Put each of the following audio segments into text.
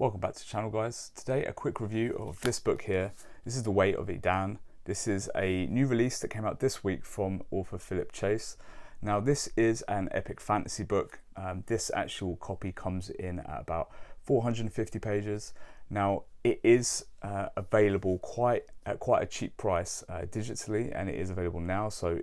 Welcome back to the channel, guys. Today a quick review of this book here. This is The Way of Edan. This is a new release that came out this week from author Philip Chase. Now this is an epic fantasy book. This actual copy comes in at about 450 pages. Now it is available at quite a cheap price digitally, and it is available now. So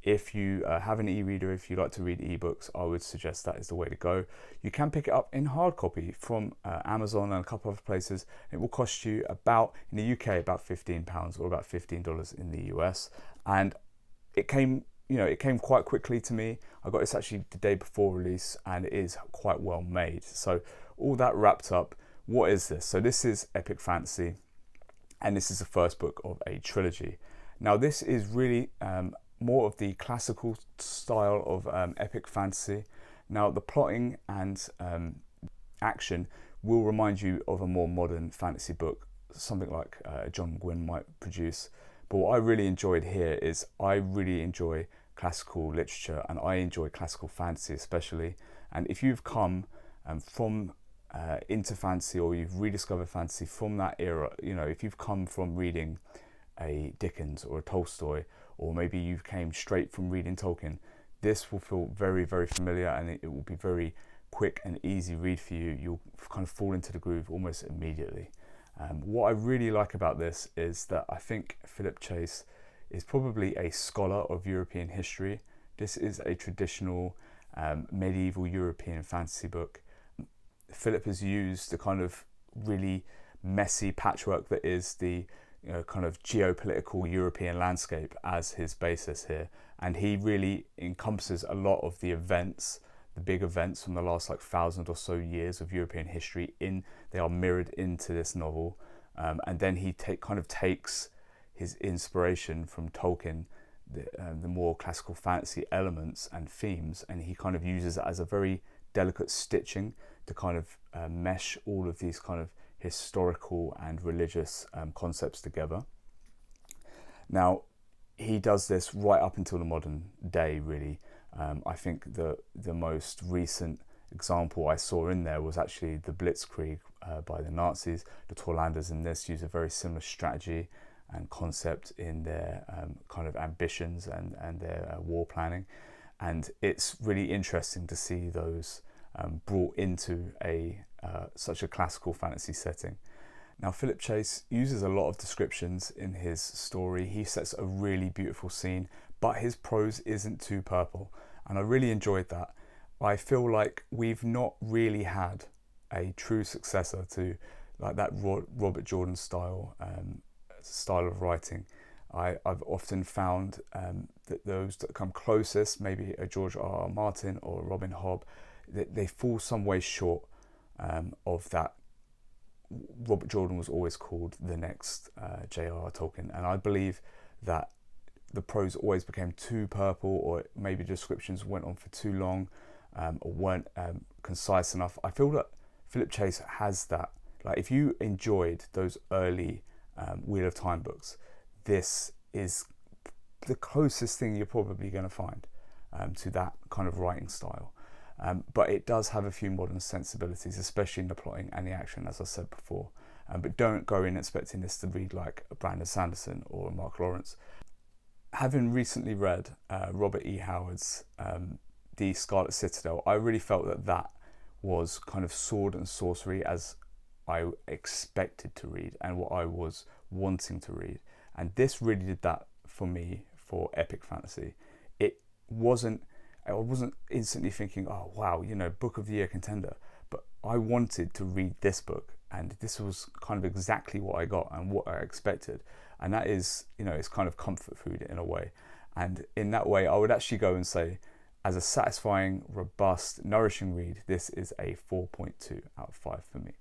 if you have an e-reader, if you like to read ebooks, I would suggest that is the way to go. You can pick it up in hard copy from Amazon and a couple of other places. It will cost you about, in the UK, about £15 or about $15 in the US. And it came quite quickly to me. I got this actually the day before release, and it is quite well made. So all that wrapped up, what is this? So this is epic fantasy, and this is the first book of a trilogy. Now this is really more of the classical style of epic fantasy. Now the plotting and action will remind you of a more modern fantasy book, something like John Gwynne might produce. But what I really enjoyed here is I really enjoy classical literature, and I enjoy classical fantasy especially. And if you've come from into fantasy, or you've rediscovered fantasy from that era, if you've come from reading a Dickens or a Tolstoy, or maybe you came straight from reading Tolkien, this will feel very, very familiar, and it will be very quick and easy read for you. You'll kind of fall into the groove almost immediately. What I really like about this is that I think Philip Chase is probably a scholar of European history. This is a traditional medieval European fantasy book. Philip has used the kind of really messy patchwork that is the kind of geopolitical European landscape as his basis here, and he really encompasses a lot of the events, the big events from the last 1,000 or so years of European history. They are mirrored into this novel, and then he takes his inspiration from Tolkien, the more classical fantasy elements and themes, and he kind of uses it as a very delicate stitching to kind of mesh all of these kind of historical and religious concepts together. Now he does this right up until the modern day, really. I think the most recent example I saw in there was actually the Blitzkrieg by the Nazis. The Torlanders in this use a very similar strategy and concept in their kind of ambitions and their war planning, and it's really interesting to see those brought into such a classical fantasy setting. Now Philip Chase uses a lot of descriptions in his story. He sets a really beautiful scene, but his prose isn't too purple, and I really enjoyed that. I feel like we've not really had a true successor to that Robert Jordan style of writing. I've often found that those that come closest, maybe a George R.R. Martin or Robin Hobb, they fall some way short of that. Robert Jordan was always called the next J.R.R. Tolkien, and I believe that the prose always became too purple, or maybe descriptions went on for too long, or weren't concise enough. I feel that Philip Chase has that. If you enjoyed those early Wheel of Time books, this is the closest thing you're probably going to find to that kind of writing style. But it does have a few modern sensibilities, especially in the plotting and the action, as I said before. But don't go in expecting this to read like a Brandon Sanderson or Mark Lawrence. Having recently read Robert E. Howard's The Scarlet Citadel, I really felt that was kind of sword and sorcery as I expected to read and what I was wanting to read. And this really did that for me for epic fantasy. I wasn't instantly thinking, oh wow, book of the year contender, but I wanted to read this book, and this was kind of exactly what I got and what I expected. And that is, it's kind of comfort food in a way. And in that way, I would actually go and say, as a satisfying, robust, nourishing read, this is a 4.2 out of 5 for me.